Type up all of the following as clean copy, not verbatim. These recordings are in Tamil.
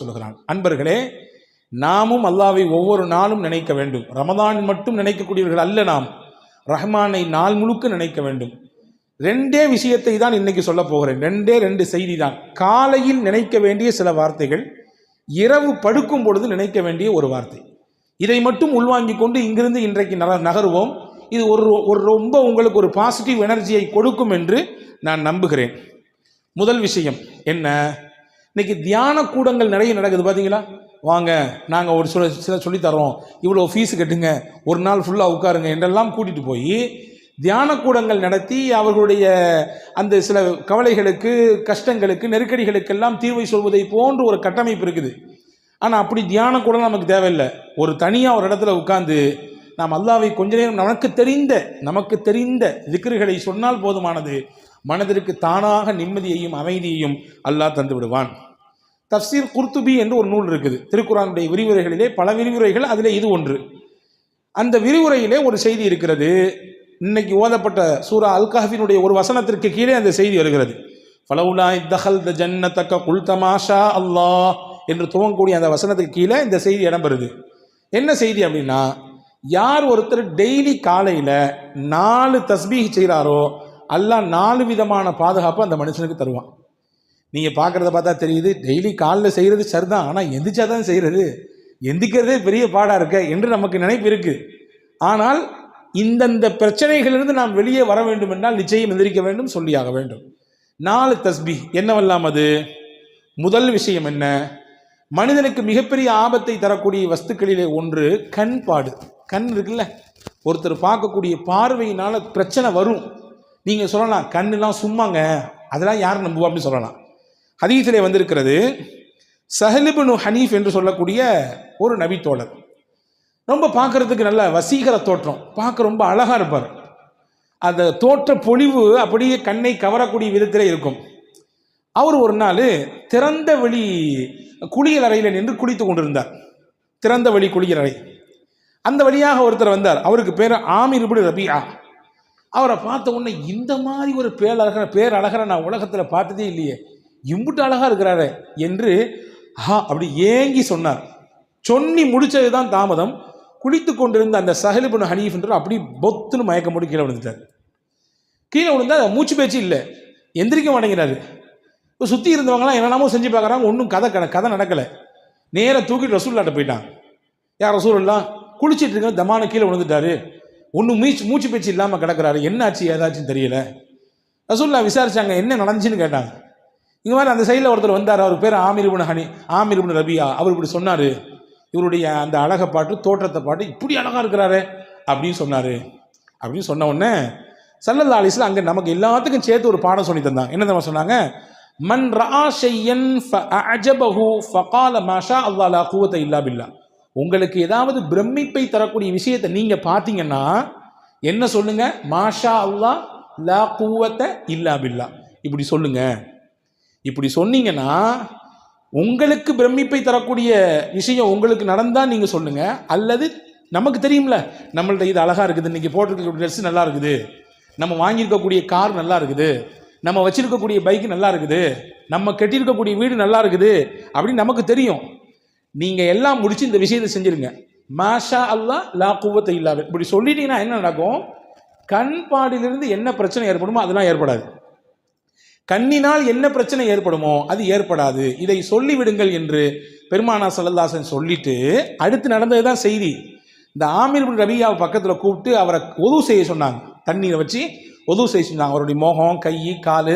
சொல்கிறான். அன்பர்களே, நாமும் அல்லாஹ்வை ஒவ்வொரு நாளும் நினைக்க வேண்டும். ரமதான் மட்டும் நினைக்கக்கூடியவர்கள் அல்ல, நாம் ரஹ்மானை நாள் முழுக்க நினைக்க வேண்டும். ரெண்டே விஷயத்தை தான் இன்னைக்கு சொல்ல போகிறேன். ரெண்டு செய்தி தான். காலையில் நினைக்க வேண்டிய சில வார்த்தைகள், இரவு படுக்கும் பொழுது நினைக்க வேண்டிய ஒரு வார்த்தை. இதை மட்டும் உள்வாங்கி கொண்டு இங்கிருந்து இன்றைக்கு நகருவோம். இது ஒரு ரொம்ப உங்களுக்கு ஒரு பாசிட்டிவ் எனர்ஜியை கொடுக்கும் என்று நான் நம்புகிறேன். முதல் விஷயம் என்ன, இன்னைக்கு தியான கூடங்கள் நிறைய நடக்குது. பார்த்தீங்களா? வாங்க, நாங்கள் ஒரு சில சொல்லித்தரோம், இவ்வளோ ஃபீஸு கட்டுங்க, ஒரு நாள் ஃபுல்லாக உட்காருங்க என்றெல்லாம் கூட்டிகிட்டு போய் தியான கூடங்கள் நடத்தி அவர்களுடைய அந்த சில கவலைகளுக்கு, கஷ்டங்களுக்கு, நெருக்கடிகளுக்கெல்லாம் தீர்வை சொல்வதை போன்று ஒரு கட்டமைப்பு இருக்குது. ஆனால் அப்படி தியான கூடம் நமக்கு தேவையில்லை. ஒரு தனியாக ஒரு இடத்துல உட்கார்ந்து நாம் அல்லாஹ்வை கொஞ்ச நேரம் நமக்கு தெரிந்த திக்ருகளை சொன்னால் போதுமானது. மனதிற்கு தானாக நிம்மதியையும் அமைதியையும் அல்லாஹ் தந்து விடுவான். தஃப்சீர் குர்துபி என்று ஒரு நூல் இருக்குது. திருக்குர்ஆனுடைய விரிவுரைகளிலே பல விரிவுரைகள், அதிலே இது ஒன்று. அந்த விரிவுரையிலே ஒரு செய்தி இருக்கிறது. இன்னைக்கு ஓதப்பட்ட சூரா அல் கஹ்ஃபினுடைய ஒரு வசனத்திற்கு கீழே அந்த செய்தி வருகிறது. ஃபலவுலா இத்தஹல்த ஜன்னதக குல்த மாஷா அல்லாஹ் என்று துவங்கக்கூடிய அந்த வசனத்துக்கு கீழே இந்த செய்தி இடம்பெறுது. என்ன செய்தி அப்படின்னா, யார் ஒருத்தர் டெய்லி காலையில் 4 தஸ்பீஹ் செய்கிறாரோ அல்லாஹ் 4 விதமான பாதுகாப்பு அந்த மனுஷனுக்கு தருவான். நீங்கள் பார்க்குறத பார்த்தா தெரியுது, டெய்லி காலில் செய்கிறது சரிதான், ஆனால் எந்திரிச்சா தான் செய்கிறது, எந்திக்கிறதே பெரிய பாடாக இருக்க என்று நமக்கு நினைப்பு இருக்குது. ஆனால் இந்தந்த பிரச்சனைகளிலிருந்து நாம் வெளியே வர வேண்டும் என்றால் நிச்சயம் எந்திரிக்க வேண்டும், சொல்லியாக வேண்டும். 4 தஸ்பீஹ் என்னவெல்லாம் அது? முதல் விஷயம் என்ன, மனிதனுக்கு மிகப்பெரிய ஆபத்தை தரக்கூடிய வஸ்துக்களிலே ஒன்று கண்பாடு. கண் இருக்குல்ல, ஒருத்தர் பார்க்கக்கூடிய பார்வையினால் பிரச்சனை வரும். நீங்கள் சொல்லலாம், கண்ணுலாம் சும்மாங்க, அதெல்லாம் யார் நம்புவா அப்படின்னு சொல்லலாம். ஹதீஸிலே வந்திருக்கிறது, ஸஹல் இப்னு ஹனீஃப் என்று சொல்லக்கூடிய ஒரு நபி தோழர், ரொம்ப பார்க்கறதுக்கு நல்ல வசீகர தோற்றம், பார்க்க ரொம்ப அழகாக இருப்பார். அந்த தோற்ற பொலிவு அப்படியே கண்ணை கவரக்கூடிய விதத்திலே இருக்கும். அவர் ஒரு நாள் திறந்த வெளி குளியல் அறையில் நின்று குளித்து கொண்டிருந்தார். திறந்த வெளி குளியல் அறை, அந்த வழியாக ஒருத்தர் வந்தார். அவருக்கு பேர் ஆமிர் இப்னு ரபியா. அவரை பார்த்த உடனே, இந்த மாதிரி ஒரு பேரழகரை நான் உலகத்தில் பார்த்ததே இல்லையே, இம்புட்டு அழகா இருக்கிறாரு என்று அப்படி ஏங்கி சொன்னார். சொன்னி முடிச்சது தான் தாமதம். குளித்து கொண்டிருந்த அந்த ஸஹல் இப்னு ஹனீஃப் என்று அப்படி பொத்துன்னு மயக்கம் போட்டு கீழே விழுந்துட்டார். கீழே விழுந்தா மூச்சு பேச்சு இல்லை, எந்திரிக்க மாட்டேங்கிறாரு. இப்போ சுற்றி இருந்தவங்களாம் என்னென்னமோ செஞ்சு பார்க்குறாங்க, ஒன்றும் கதை நடக்கலை. நேராக தூக்கிட்டு ரசூலுல்லாஹ்ட்ட போயிட்டான். யார் ரசூலுல்லாஹ், குளிச்சுட்டு இருக்க தமான கீழே விழுந்துட்டாரு, ஒன்றும் மூச்சு பேச்சு இல்லாமல் கிடக்கிறாரு, என்னாச்சு ஏதாச்சும் தெரியல. ரசூலுல்லாஹ் விசாரிச்சாங்க, என்ன நடந்துச்சுன்னு கேட்டாங்க. இங்கே மாதிரி அந்த சைடில் ஒருத்தர் வந்தார், அவர் பேர் ஆமிர் இப்னு ரபியா. அவர் இப்படி சொன்னார், இவருடைய அந்த அழகை பாட்டு, தோற்றத்தை பாட்டு, இப்படி அழகாக இருக்கிறாரு அப்படின்னு சொன்னார். அப்படின்னு சொன்ன உடனே ஸல்லல்லாஹு அலைஹி வஸல்லம் அங்கே நமக்கு எல்லாத்துக்கும் சேர்த்து ஒரு பாடம் சொல்லி தந்தாங்க. என்ன தெரியுமா சொன்னாங்க? மன் ரஆ ஷையன் ஃபஅஜபஹு ஃபகால மாஷா அல்லாஹ் லா குவத இல்லா பில்லாஹ். உங்களுக்கு ஏதாவது பிரமிப்பை தரக்கூடிய விஷயத்தை நீங்க பார்த்தீங்கன்னா என்ன சொல்லுங்க? மாஷா அல்லாஹ் லா குவத இல்லா பில்லாஹ், இப்படி சொல்லுங்க. இப்படி சொன்னீங்கன்னா உங்களுக்கு பிரமிப்பை தரக்கூடிய விஷயம் உங்களுக்கு நடந்தா நீங்க சொல்லுங்க. அல்லது நமக்கு தெரியும்ல, நம்மள்ட்ட இது அழகா இருக்குது, இன்னைக்கு போட்டிருக்க ட்ரெஸ் நல்லா இருக்குது, நம்ம வாங்கியிருக்கக்கூடிய கார் நல்லா இருக்குது, நம்ம வச்சிருக்கக்கூடிய பைக் நல்லா இருக்குது, நம்ம கட்டியிருக்கக்கூடிய வீடு நல்லா இருக்குது அப்படின்னு நமக்கு தெரியும். நீங்க எல்லாம் முடிச்சு இந்த விஷயத்தை செஞ்சிருங்க. மாஷா அல்லாஹ் லா குவத்த இல்லா பில்லாஹ் இப்படி சொல்லிட்டீங்கன்னா என்ன நடக்கும்? கண் பாடிலிருந்து என்ன பிரச்சனை ஏற்படுமோ அதெல்லாம் ஏற்படாது. கண்ணினால் என்ன பிரச்சனை ஏற்படுமோ அது ஏற்படாது. இதை சொல்லிவிடுங்கள் என்று பெருமானார் ஸல்லல்லாஹு அலைஹி வஸல்லம் சொல்லிட்டு அடுத்து நடந்தது தான் செய்தி. இந்த ஆமிர் இப்னு ரபியாவை பக்கத்தில் கூப்பிட்டு அவரை ஒது செய்ய சொன்னாங்க. தண்ணீரை வச்சு ஒது செய்ய சொன்னாங்க. அவருடைய முகம், கை, கால்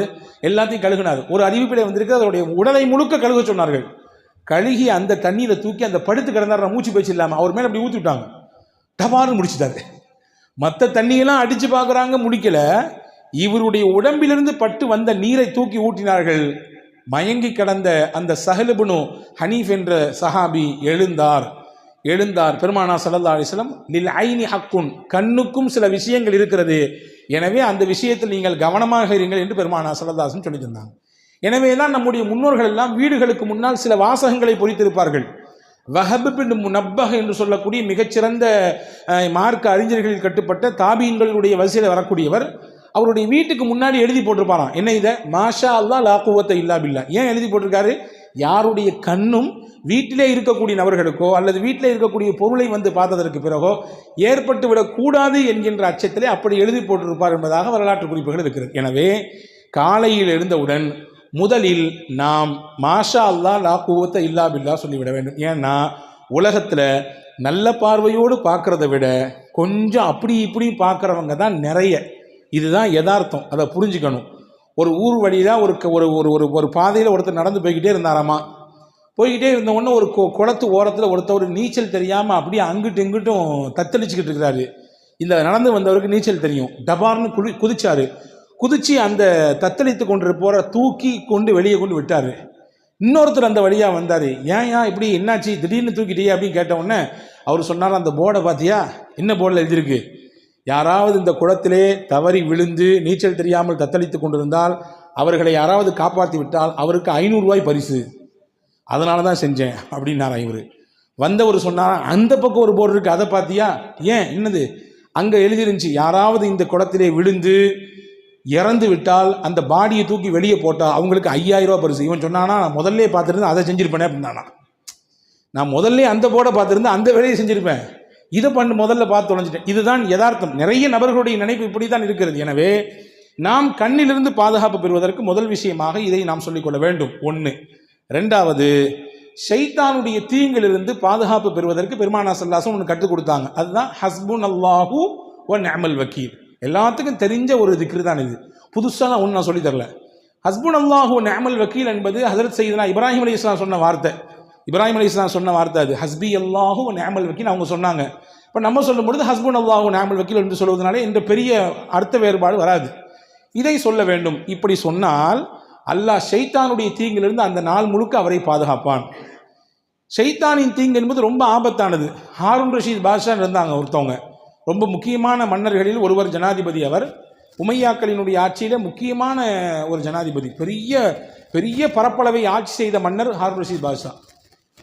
எல்லாத்தையும் கழுகினார். ஒரு அறிவிப்பிலே வந்திருக்கு, அவருடைய உடலை முழுக்க கழுக சொன்னார்கள். கழுகி அந்த தண்ணீரை தூக்கி அந்த படுத்து கிடந்தார், மூச்சு பேச்சு இல்லாமல் அவர் மேலே அப்படி ஊற்றி விட்டாங்க. டபார்னு முடிச்சுட்டாரு. மற்ற தண்ணியெல்லாம் அடித்து பார்க்குறாங்க, முடிக்கல. இவருடைய உடம்பிலிருந்து பட்டு வந்த நீரை தூக்கி ஊட்டினார்கள். மயங்கி கிடந்த அந்த ஸஹல் இப்னு ஹனீஃப் என்ற சஹாபி எழுந்தார். பெருமானார் ஸல்லல்லாஹு அலைஹி வஸல்லம் லில் ஐனி ஹக்குன், கண்ணுக்கும் சில விஷயங்கள் இருக்கிறது, எனவே அந்த விஷயத்தில் நீங்கள் கவனமாக இருங்கள் என்று பெருமானார் ஸல்லல்லாஹு அலைஹி வஸல்லம் சொல்லி தந்தாங்க. எனவே தான் நம்முடைய முன்னோர்கள் எல்லாம் வீடுகளுக்கு முன்னால் சில வாசகங்களை பொறித்திருப்பார்கள். வஹப் பின் முனப்பஹ் என்று சொல்லக்கூடிய மிகச்சிறந்த மார்க்க அறிஞர்களில் கட்டுப்பட்ட தாபீன்களுடைய வரிசையில் வரக்கூடியவர், அவருடைய வீட்டுக்கு முன்னாடி எழுதி போட்டிருப்பாராம். என்ன இதை? மாஷா அல்லாஹ் லா குவத்த இல்லா பில்லாஹ். ஏன் எழுதி போட்டிருக்காரு? யாருடைய கண்ணும் வீட்டிலே இருக்கக்கூடிய நபர்களுக்கோ அல்லது வீட்டிலே இருக்கக்கூடிய பொருளை வந்து பார்த்ததற்கு பிறகோ ஏற்பட்டு விடக்கூடாது என்கின்ற அச்சத்திலே அப்படி எழுதி போட்டிருப்பார் என்பதாக வரலாற்று குறிப்புகள் இருக்கிறது. எனவே காலையில் எழுந்தவுடன் முதலில் நாம் மாஷா அல்லாஹ் லா குவத்த இல்லா பில்லா சொல்லிவிட வேண்டும். ஏன்னா உலகத்தில் நல்ல பார்வையோடு பார்க்குறத விட கொஞ்சம் அப்படி இப்படி பார்க்குறவங்க தான் நிறைய. இதுதான் யதார்த்தம், அதை புரிஞ்சுக்கணும். ஒரு ஊர் வழியில் ஒரு ஒரு ஒரு பாதையில் ஒருத்தர் நடந்து போய்கிட்டே இருந்தாராமா. போய்கிட்டே இருந்த உடனே ஒரு குளத்து ஓரத்தில் ஒருத்தர் நீச்சல் தெரியாமல் அப்படியே அங்கிட்டு இங்கிட்டும் தத்தளிச்சுக்கிட்டு இருக்கிறாரு. இந்த நடந்து வந்தவருக்கு நீச்சல் தெரியும். டபார்னு குதிச்சாரு. குதிச்சு அந்த தத்தளித்து கொண்டு போகிற தூக்கி கொண்டு வெளியே கொண்டு விட்டார். இன்னொருத்தர் அந்த வழியாக வந்தார். ஏன் இப்படி என்னாச்சு திடீர்னு தூக்கிட்டே அப்படின்னு கேட்ட உடனே அவர் சொன்னார், அந்த போர்டை பார்த்தியா, என்ன போர்டில் எழுதியிருக்கு, யாராவது இந்த குளத்திலே தவறி விழுந்து நீச்சல் தெரியாமல் தத்தளித்து கொண்டிருந்தால் அவர்களை யாராவது காப்பாற்றி விட்டால் அவருக்கு 500 ரூபாய் பரிசு, அதனால தான் செஞ்சேன் அப்படின்னாரா. இவர் வந்தவர் சொன்னார், அந்த பக்கம் ஒரு போர்டு இருக்குது, அதை பார்த்தியா, ஏன் என்னது, அங்கே எழுதிருந்துச்சு யாராவது இந்த குளத்திலே விழுந்து இறந்து விட்டால் அந்த பாடியை தூக்கி வெளியே போட்டால் அவங்களுக்கு 5000 ரூபா பரிசு. இவன் சொன்னானா, நான் முதல்ல பார்த்துருந்து அதை செஞ்சிருப்பேனே அப்படின்னானா. நான் முதல்ல அந்த போர்டை பார்த்துருந்து அந்த வேலையை செஞ்சுருப்பேன், இதை முதல்ல பார்த்து தொலைஞ்சிட்டேன். இதுதான் யதார்த்தம். நிறைய நபர்களுடைய நினைப்பு இப்படி தான் இருக்கிறது. எனவே நாம் கண்ணிலிருந்து பாதுகாப்பு பெறுவதற்கு முதல் விஷயமாக இதை நாம் சொல்லிக்கொள்ள வேண்டும். 1. 2வது, ஷைத்தானுடைய தீங்கிலிருந்து பாதுகாப்பு பெறுவதற்கு பெருமானார் ஸல்லல்லாஹு அலைஹி வஸல்லம் ஒன்று கற்றுக் கொடுத்தாங்க. அதுதான் ஹஸ்புன் அல்லாஹு வ நிஅமல் வக்கீல். எல்லாத்துக்கும் தெரிஞ்ச ஒரு திக்ரு தான் இது, புதுசாக தான் ஒன்று நான் சொல்லி தரல. ஹஸ்புன் அல்லாஹு நிஅமல் வக்கீல் என்பது ஹஸரத் சையதுனா இப்ராஹிம் அலைஹிஸ்ஸலாம் சொன்ன வார்த்தை. இப்ராஹிம் அலைஹிஸ்ஸலாம் சொன்ன வார்த்தை அது. ஹஸ்பி அல்லாஹு நிஅமல் வக்கீல் அவங்க சொன்னாங்க. இப்போ நம்ம சொல்லும் பொழுது ஹஸ்புன் அல்லாஹு நிஅமல் வக்கீல் என்று சொல்வதனால என்ற பெரிய அர்த்த வேறுபாடு வராது. இதை சொல்ல வேண்டும். இப்படி சொன்னால் அல்லாஹ் ஷைத்தானுடைய தீங்கிலிருந்து அந்த நாள் முழுக்க அவரை பாதுகாப்பான். ஷைத்தானின் தீங்கு என்பது ரொம்ப ஆபத்தானது. ஹாரூன் ரஷீத் பாஷா இருந்தாங்க ஒருத்தவங்க, ரொம்ப முக்கியமான மன்னர்களில் ஒருவர், ஜனாதிபதி. அவர் உமையாக்களினுடைய ஆட்சியில் முக்கியமான ஒரு ஜனாதிபதி, பெரிய பெரிய பரப்பளவை ஆட்சி செய்த மன்னர் ஹாரூன் ரஷீத் பாஷா.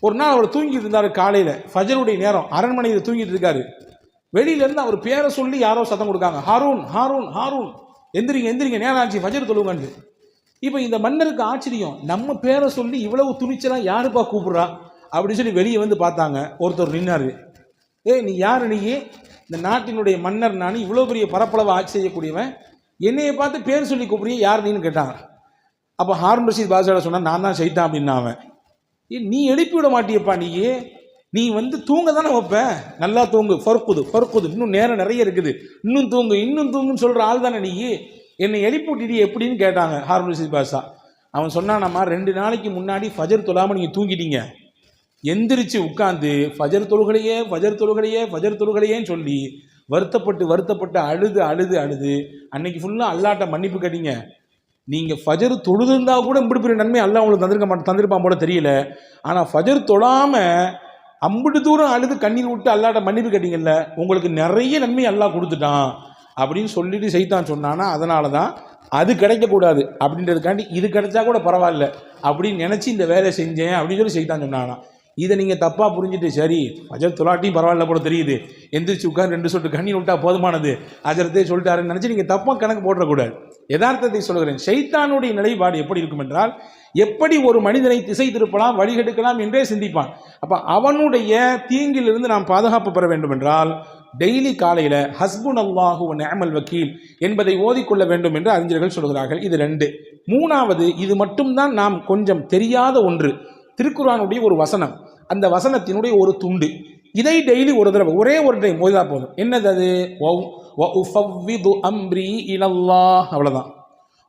ஒரு நாள் அவர் தூங்கிட்டு இருந்தார். காலையில் ஃபஜருடைய நேரம், அரண்மனையில் தூங்கிட்டு இருக்காரு. வெளியிலேருந்து அவர் பேரை சொல்லி யாரோ சத்தம் கொடுக்காங்க, ஹாரூன் ஹாரூன் ஹாரூன், எந்திரிங்க எந்திரிங்க, நேரம் ஆச்சு, ஃபஜர் தொழுவுங்கன்னு. இப்போ இந்த மன்னருக்கு ஆச்சரியம், நம்ம பேரை சொல்லி இவ்வளவு துணிச்சலாம் யாருப்பா கூப்பிட்றா அப்படின்னு சொல்லி வெளியே வந்து பார்த்தாங்க. ஒருத்தர் நின்னாரு. நீ யார், நீ இந்த நாட்டினுடைய மன்னர், நான் இவ்வளோ பெரிய பரப்பளவை ஆட்சி செய்யக்கூடியவன், என்னையை பார்த்து பேர் சொல்லி கூப்பிடுறிய, யார் நீன்னு கேட்டாங்க. அப்போ ஹாரூன் ரஷீத் பாஷா சொன்னா, நான் தான் ஷைத்தான் அப்படின்னா. அவன், நீ எழுப்பி விட மாட்டியப்பா, நீ வந்து தூங்க தானே வைப்பேன், நல்லா தூங்கு, ஃபர்குது, இன்னும் நேரம் நிறைய இருக்குது, இன்னும் தூங்குன்னு சொல்கிற ஆள் தானே நீ, என்னை எழுப்பி விட்டுடி எப்படின்னு கேட்டாங்க ஹாரூன் ரஷீத் பாஷா. அவன் சொன்னானம்மா, 2 நாளைக்கு முன்னாடி ஃபஜர் தொழாமல் நீங்கள் தூங்கிட்டீங்க, எந்திரிச்சு உட்காந்து ஃபஜர் தொழுகலையேன்னு சொல்லி வருத்தப்பட்டு அழுது அன்னைக்கு ஃபுல்லாக அல்லாட்ட மன்னிப்பு கேட்டீங்க. நீங்கள் ஃபஜர் தொழுதுருந்தா கூட இப்படி பெரிய நன்மை அல்லாஹ் உங்களுக்கு தந்திருப்பான் போல தெரியல. ஆனால் ஃபஜர் தொழாமல் அம்புட்டு தூரம் அழுது கண்ணீர் விட்டு அல்லாட்ட மன்னிப்பு கேட்டீங்கல்ல, உங்களுக்கு நிறைய நன்மை அல்லாஹ் கொடுத்துட்டான் அப்படின்னு சொல்லிட்டு சைத்தான் சொன்னானா. அதனால தான் அது கிடைக்கக்கூடாது அப்படின்றதுக்காண்டி இது கிடைச்சா கூட பரவாயில்ல அப்படின்னு நினச்சி இந்த வேலையை செஞ்சேன் அப்படின்னு சொல்லி சைத்தான் சொன்னானா. இதை நீங்கள் தப்பாக புரிஞ்சுட்டு, சரி ஃபஜர் தொழாட்டியும் பரவாயில்ல போல தெரியுது, எந்திரிச்சு உட்காந்து 2 சொட்டு கண்ணீர் விட்டா போதுமானது, அஜரத்தே சொல்லிட்டாருன்னு நினச்சி நீங்கள் தப்பாக கணக்கு போடக்கூடாது. யதார்த்தத்தை சொல்கிறேன். ஷைத்தானுடைய நிலைப்பாடு எப்படி இருக்கும் என்றால், எப்படி ஒரு மனிதனை திசை திருப்பலாம், வழிகெடுக்கலாம் என்றே சிந்திப்பான். அப்போ அவனுடைய தீங்கிலிருந்து நாம் பாதுகாப்பு பெற வேண்டும் என்றால் டெய்லி காலையில் ஹஸ்புன் அல்லாஹு வ நிஅமல் வக்கீல் என்பதை ஓதிக்கொள்ள வேண்டும் என்று அறிஞர்கள் சொல்கிறார்கள். இது 2. 3வது, இது மட்டும்தான் நாம் கொஞ்சம் தெரியாத ஒன்று, திருக்குர்ஆனுடைய ஒரு வசனம், அந்த வசனத்தினுடைய ஒரு துண்டு. இதை டெய்லி ஒரு தடவை, ஒரே ஒரு டைம் ஓதினா போதும். என்னது அது? வ உஃபவ்விது அம்ரி இலல்லாஹ், அவ்வளோதான்.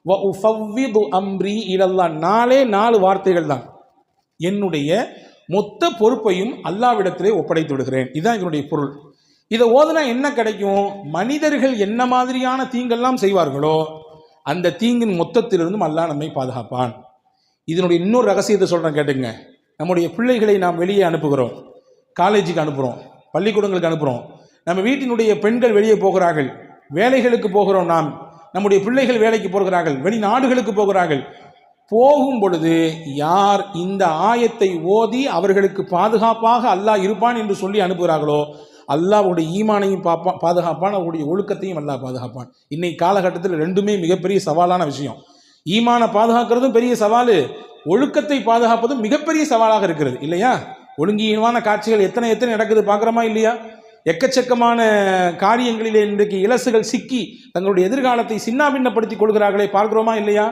வ உஃபவ்விது அம்ரி இலல்லாஹ், 4 வார்த்தைகள் தான். என்னுடைய மொத்த பொறுப்பையும் அல்லாஹ்விடத்திலே ஒப்படைத்து விடுகிறேன். இதுதான் இதனுடைய பொருள். இதை ஓதுனா என்ன கிடைக்கும்? மனிதர்கள் என்ன மாதிரியான தீங்கெல்லாம் செய்வார்களோ அந்த தீங்கின் மொத்தத்திலிருந்தும் அல்லாஹ் நம்மை பாதுகாப்பான். இதனுடைய இன்னொரு ரகசியத்தை சொல்கிறேன் கேட்டுங்க. நம்முடைய பிள்ளைகளை நாம் வெளியே அனுப்புகிறோம், காலேஜுக்கு அனுப்புகிறோம், பள்ளிக்கூடங்களுக்கு அனுப்புகிறோம். நம்ம வீட்டினுடைய பெண்கள் வெளியே போகிறார்கள், வேலைகளுக்கு போகிறோம். நம்முடைய பிள்ளைகள் வேலைக்கு போகிறார்கள், வெளிநாடுகளுக்கு போகிறார்கள். போகும் பொழுது யார் இந்த ஆயத்தை ஓதி அவர்களுக்கு பாதுகாப்பாக அல்லாஹ் இருப்பான் என்று சொல்லி அனுப்புகிறார்களோ அல்லாஹ்வுடைய ஈமானையும் பாதுகாப்பான், அவருடைய ஒழுக்கத்தையும் அல்லாஹ் பாதுகாப்பான். இன்னைக்கு காலகட்டத்தில் 2மே மிகப்பெரிய சவாலான விஷயம். ஈமானை பாதுகாக்கிறதும் பெரிய சவால், ஒழுக்கத்தை பாதுகாப்பது மிகப்பெரிய சவாலாக இருக்கிறது இல்லையா? ஒழுங்கீனமான காட்சிகள் எத்தனை எத்தனை நடக்குது பார்க்குறோமா இல்லையா? எக்கச்சக்கமான காரியங்களிலே இன்றைக்கு இலசுகள் சிக்கி தங்களுடைய எதிர்காலத்தை சின்னாபின்னப்படுத்திக் கொள்கிறார்களே, பார்க்கிறோமா இல்லையா?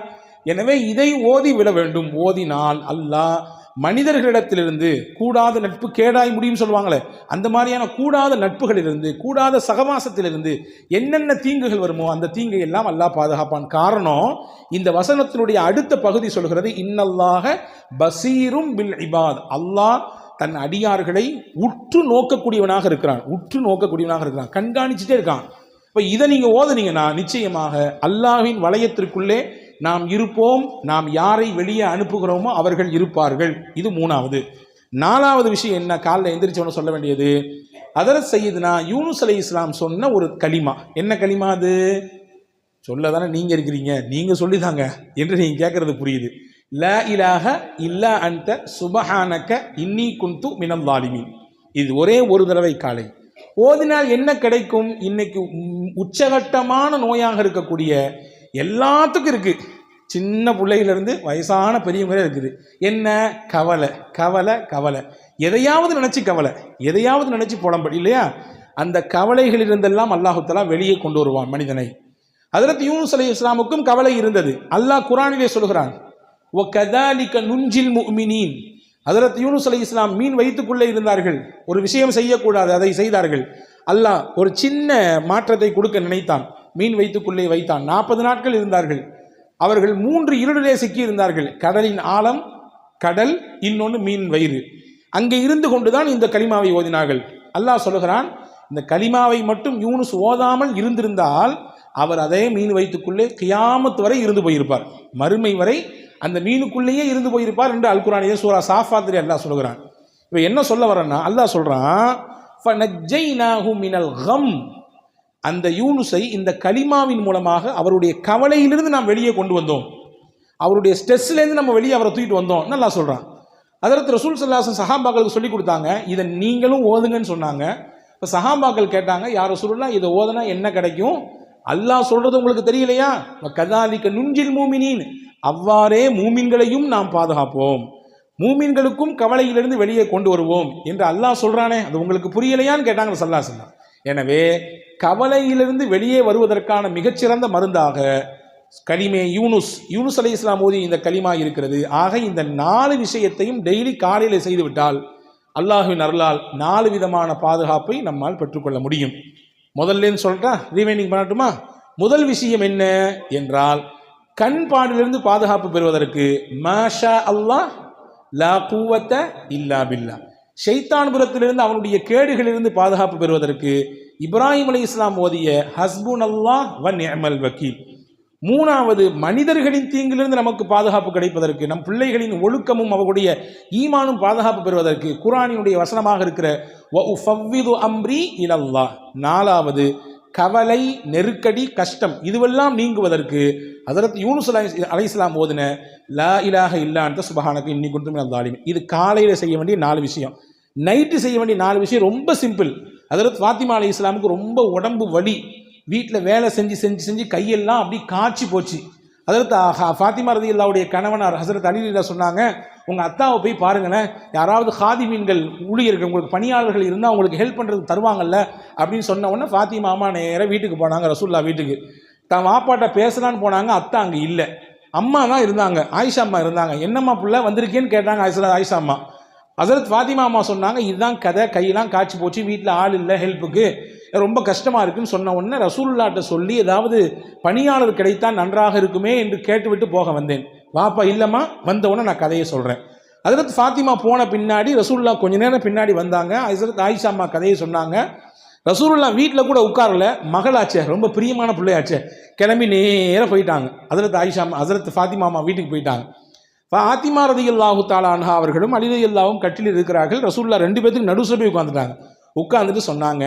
எனவே இதை ஓதி விட வேண்டும். ஓதினால் அல்லாஹ் மனிதர்களிடத்திலிருந்து கூடாத நட்பு கேடாய் முடியும் சொல்லுவாங்களே, அந்த மாதிரியான கூடாத நட்புகளிலிருந்து, கூடாத சகவாசத்திலிருந்து என்னென்ன தீங்குகள் வருமோ அந்த தீங்கை எல்லாம் அல்லாஹ் பாதுகாப்பான். காரணம், இந்த வசனத்தினுடைய அடுத்த பகுதி சொல்கிறது, இன்னல்லாஹ பசீரும் பில் இபாத். அல்லாஹ் தன் அடியார்களை உற்று நோக்கக்கூடியவனாக இருக்கிறான், கண்காணிச்சுட்டே இருக்கான். இப்போ இதை நீங்கள் ஓதுனீங்கன்னா நிச்சயமாக அல்லாஹ்வின் வளையத்திற்குள்ளே நாம் இருப்போம். நாம் யாரை வெளியே அனுப்புகிறோமோ அவர்கள் இருப்பார்கள். இது 3வது. 4வது விஷயம் என்ன? காலைல எந்திரிச்சவன சொல்ல வேண்டியது, ஹதரத் சையதுனா யூனுஸ் அலைஹிஸ்ஸலாம் சொன்ன ஒரு கலிமா. என்ன கலிமா அது? சொல்ல தானே நீங்கள் இருக்கிறீங்க, நீங்கள் சொல்லிதாங்க என்று நீங்கள் கேட்கறது புரியுது. லா இலாஹ இல்லா அன்த சுபஹானக இன்னி குந்து மினல் ஸாலிமீன். இது ஒரே ஒரு தடவை காலை ஓதினால் என்ன கிடைக்கும்? இன்னைக்கு உச்சகட்டமான நோயாக இருக்கக்கூடிய எல்லாத்துக்கும் இருக்கு, சின்ன பிள்ளையிலிருந்து வயசான பெரியவங்களே இருக்குது. என்ன? கவலை கவலை கவலை, எதையாவது நினைச்சு கவலை, எதையாவது நினைச்சு புலம்பல் இல்லையா? அந்த கவலைகளிலிருந்தெல்லாம் அல்லாஹு தஆலா வெளியே கொண்டு வருவான் மனிதனை. ஹஜ்ரத் யூனுஸ் அலைஹிஸ்ஸலாமுக்கும் கவலை இருந்தது. அல்லாஹ் குர்ஆனிலே சொல்கிறான், வகதாலிக நுஞ்சில் முஃமினீன். ஹஜ்ரத் யூனுஸ் அலைஹிஸ்ஸலாம் மீன் வயிற்றுக்குள்ளே இருந்தார்கள், ஒரு விஷயம் செய்யக்கூடாது, அதை செய்தார்கள். அல்லாஹ் ஒரு சின்ன மாற்றத்தை கொடுக்க நினைத்தான், மீன் வயிற்றுக்குள்ளே வைத்தான். 40 நாட்கள் இருந்தார்கள். அவர்கள் 3 இருளிலே சிக்கி இருந்தார்கள். கடலின் ஆழம், கடல், இன்னொன்று மீன் வயிறு. அங்கே இருந்து கொண்டுதான் இந்த கலிமாவை ஓதினார்கள். அல்லாஹ் சொல்லுகிறான், இந்த கலிமாவை மட்டும் யூனுஸ் ஓதாமல் இருந்திருந்தால் அவர் அதே மீன் வயிற்றுக்குள்ளே கியாமத் வரை இருந்து போயிருப்பார், மறுமை வரை அந்த மீனுக்குள்ளேயே இருந்து போயிருப்பார் என்று அல் குர்ஆனிலே சூரா சாஃபாத்திலே அல்லாஹ் சொல்லுகிறான். இப்போ என்ன சொல்ல வரேன்னா, அல்லாஹ் சொல்றான், ஃபனஜ்ஜைனாஹு மினல் கம். அந்த யூனுஸை இந்த கலிமாவின் மூலமாக அவருடைய கவலையிலிருந்து நாம் வெளியே கொண்டு வந்தோம், அவருடைய ஸ்ட்ரெஸ்லேருந்து நம்ம வெளியே அவரை தூக்கிட்டு வந்தோம் நல்லா சொல்கிறான். அதற்கு ரசூல் ஸல்லல்லாஹு அலைஹி வஸல்லம் சஹாபாக்களுக்கு சொல்லி கொடுத்தாங்க, இதை நீங்களும் ஓதுங்கன்னு சொன்னாங்க. இப்போ சஹாபாக்கள் கேட்டாங்க, யார் ரசூலுல்லாஹ் இதை ஓதுனா என்ன கிடைக்கும்? அல்லாஹ் சொல்றது உங்களுக்கு தெரியலையா? கதாலிக நுஞ்சில் மூமினீன், அவ்வாறே மூமின்களையும் நாம் பாதுகாப்போம், மூமின்களுக்கும் கவலையிலிருந்து வெளியே கொண்டு வருவோம் என்று அல்லாஹ் சொல்றானே, அது உங்களுக்கு புரியலையான்னு கேட்டாங்க ஸல்லல்லாஹு அலைஹி வஸல்லம். எனவே கவலையிலிருந்து வெளியே வருவதற்கான மிகச்சிறந்த மருந்தாக கலிமே யூனுஸ் அலைஹிஸ்ஸலாம் ஓதி இந்த கலிமா இருக்கிறது. ஆக இந்த 4 விஷயத்தையும் டெய்லி காலையில் செய்துவிட்டால் அல்லாஹ்வின் அருளால் 4 விதமான பாதுகாப்பை நம்மால் பெற்றுக்கொள்ள முடியும். முதல்ல சொல்லிட்டா ரீவைண்டிங் பண்ணட்டுமா? முதல் விஷயம் என்ன என்றால், கண் பாடிலிருந்து பாதுகாப்பு பெறுவதற்கு மாஷா அல்லாஹ் லா குவத்த இல்லா பில்லா, ஷைத்தான் புறத்திலிருந்து அவனுடைய கேடுகளிலிருந்து பாதுகாப்பு பெறுவதற்கு இப்ராஹிம் அலைஹிஸ்ஸலாம் ஓதிய ஹஸ்புன் அல்லாஹ் வ நிஅமல் வக்கீல். 3வது, மனிதர்களின் தீங்கிலிருந்து நமக்கு பாதுகாப்பு கிடைப்பதற்கு, நம் பிள்ளைகளின் ஒழுக்கமும் அவர்களுடைய ஈமானும் பாதுகாப்பு பெறுவதற்கு குர்ஆனினுடைய வசனமாக இருக்கிற வ உஃபவ்விது அம்ரி இலல்லாஹ். 4வது, கவலை, நெருக்கடி, கஷ்டம் இதுவெல்லாம் நீங்குவதற்கு ஹஜ்ரத் யூனுஸ் அலைஹிஸ்ஸலாம் ஓதின லா இலாஹ இல்லா அன்த சுப்ஹானக இன்னி குன்து மினல் ஸாலிமீன். இது காலையில் செய்ய வேண்டிய 4 விஷயம். நைட்டு செய்ய வேண்டிய 4 விஷயம் ரொம்ப சிம்பிள். ஹஜ்ரத் ஃபாத்திமா அலைஹிஸ்ஸலாமுக்கு ரொம்ப உடம்பு வலி, வீட்டில் வேலை செஞ்சு செஞ்சு செஞ்சு கையெல்லாம் அப்படி காய்ச்சி போச்சு. ஹஜ்ரத் ஃபாத்திமா ரலியல்லாஹுடைய கணவனார் ஹஜ்ரத் அலி சொன்னாங்க, உங்கள் அத்தாவை போய் பாருங்களேன், யாராவது ஹாதிமீன்கள் ஊழியர்கள் உங்களுக்கு பணியாளர்கள் இருந்தால் அவங்களுக்கு ஹெல்ப் பண்ணுறதுக்கு தருவாங்கல்ல அப்படின்னு சொன்ன உடனே ஃபாத்திமா அம்மா நேராக வீட்டுக்கு போனாங்க, ரசூல்லா வீட்டுக்கு. தான் வாப்பாட்ட பேசலான்னு போனாங்க, அத்தா அங்கே இல்லை, அம்மா தான் இருந்தாங்க, ஆயிஷா அம்மா இருந்தாங்க. என்னம்மா பிள்ளை வந்திருக்கேன்னு கேட்டாங்க ஆயிஷா அம்மா. ஹஜ்ரத் ஃபாத்திமா அம்மா சொன்னாங்க, இதுதான் கதை, கையெல்லாம் காய்ச்சி போச்சு, வீட்டில் ஆள் இல்லை ஹெல்ப்புக்கு, ரொம்ப கஷ்டமாக இருக்குன்னு சொன்ன உடனே ரசூலுல்லாஹ்ட்ட சொல்லி ஏதாவது பணியாளர் கிடைத்தால் நன்றாக இருக்குமே என்று கேட்டுவிட்டு போக வந்தேன். வாப்பா இல்லைம்மா, வந்த உடனே நான் கதையை சொல்கிறேன். ஹஜ்ரத் ஃபாத்திமா போன பின்னாடி ரசூலுல்லாஹ் கொஞ்ச நேரம் பின்னாடி வந்தாங்க. ஹஜ்ரத் ஆயிஷா அம்மா கதையை சொன்னாங்க. ரசூலுல்லாஹ் வீட்டில் கூட உட்காரல, மகளாச்சே, ரொம்ப பிரியமான பிள்ளையாச்சே, கிளம்பி நேராக போயிட்டாங்க. ஹஜ்ரத் ஆயிஷா அம்மா ஹஜ்ரத் ஃபாத்திமா அம்மா வீட்டுக்கு போயிட்டாங்க. ஃபாத்திமா ரலியல்லாஹு தஆலா அன்ஹா அவர்களும் அலி ரலியல்லாஹும் கட்டில் இருக்கிறார்கள். ரசூலுல்லாஹ் 2 பேத்துக்கு நடுசுல போய் உட்காந்துட்டாங்க. உட்காந்துட்டு சொன்னாங்க,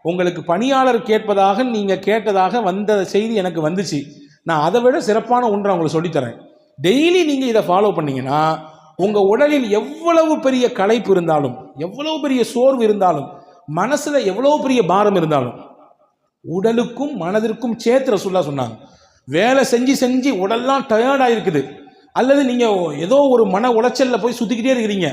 உங்களுக்கு பணியாளர் கேட்பதாக நீங்கள் கேட்டதாக வந்த செய்தி எனக்கு வந்துச்சு, நான் அதை விட சிறப்பான ஒன்றை உங்களுக்கு சொல்லித்தரேன். டெய்லி நீங்கள் இதை ஃபாலோ பண்ணீங்கன்னா உங்கள் உடலில் எவ்வளவு பெரிய களைப்பு இருந்தாலும், எவ்வளவு பெரிய சோர்வு இருந்தாலும், மனசில் எவ்வளவு பெரிய பாரம் இருந்தாலும், உடலுக்கும் மனதிற்கும் சேர்த்து ரசூலுல்லாஹ் சொன்னாங்க, வேலை செஞ்சு செஞ்சு உடல்லாம் டயர்டாக இருக்குது, அல்லது நீங்கள் ஏதோ ஒரு மன உளைச்சலில் போய் சுற்றிக்கிட்டே இருக்கிறீங்க,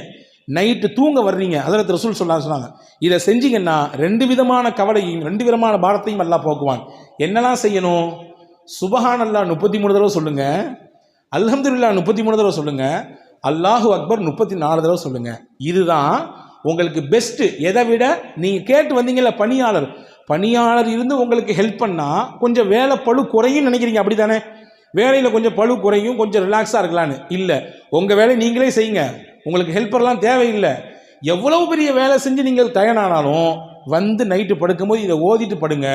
நைட்டு தூங்க வர்றீங்க, ஹஜ்ரத் ரசூல் சொன்னாங்க, இதை செஞ்சீங்கன்னா 2 விதமான கவலையும் 2 விதமான பாரத்தையும் அல்லாஹ் போக்குவான். என்னெல்லாம் செய்யணும்? சுபஹானல்லாஹ் 33 தடவை சொல்லுங்க, அல்ஹம்துலில்லாஹ் 33 தடவை சொல்லுங்க, அல்லாஹு அக்பர் 34 தடவை சொல்லுங்க. இதுதான் உங்களுக்கு பெஸ்ட்டு. எதை விட நீங்கள் கேட்டு வந்தீங்கல்ல, பணியாளர் இருந்து உங்களுக்கு ஹெல்ப் பண்ணால் கொஞ்சம் வேலை பளு குறையும் நினைக்கிறீங்க, அப்படி தானே? வேலையில் கொஞ்சம் பளு குறையும், கொஞ்சம் ரிலாக்ஸாக இருக்கலான்னு. இல்லை, உங்கள் வேலையை நீங்களே செய்யுங்க, உங்களுக்கு ஹெல்ப்பர்லாம் தேவையில்லை. எவ்வளவு பெரிய வேலை செஞ்சு நீங்கள் தயாரானாலும் வந்து நைட்டு படுக்கும்போது இதை ஓதிட்டு படுங்க.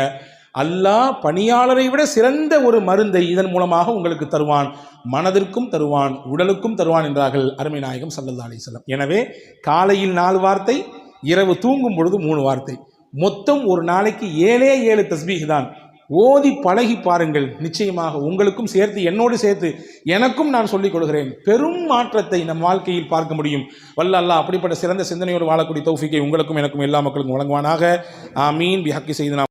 அல்லாஹ் பணியாளரை விட சிறந்த ஒரு மருந்தை இதன் மூலமாக உங்களுக்கு தருவான், மனதிற்கும் தருவான், உடலுக்கும் தருவான் என்றார்கள் அருமை நாயகம் ஸல்லல்லாஹு அலைஹி வஸல்லம். எனவே காலையில் 4 வார்த்தை, இரவு தூங்கும் பொழுது 3 வார்த்தை, மொத்தம் ஒரு நாளைக்கு 7 தஸ்பீஹ் தான். ஓதி பழகி பாருங்கள், நிச்சயமாக உங்களுக்கும் சேர்த்து என்னோடு சேர்த்து எனக்கும் நான் சொல்லிக் கொடுக்கிறேன், பெரும் மாற்றத்தை நம் வாழ்க்கையில் பார்க்க முடியும். வல்ல அல்லாஹ் அப்படிப்பட்ட சிறந்த சிந்தனையோடு வாழக்கூடிய தௌஃபீக்கை உங்களுக்கும் எனக்கும் எல்லா மக்களுக்கும் வழங்குவானாக. ஆமீன். பிஹக்கி செய்தனா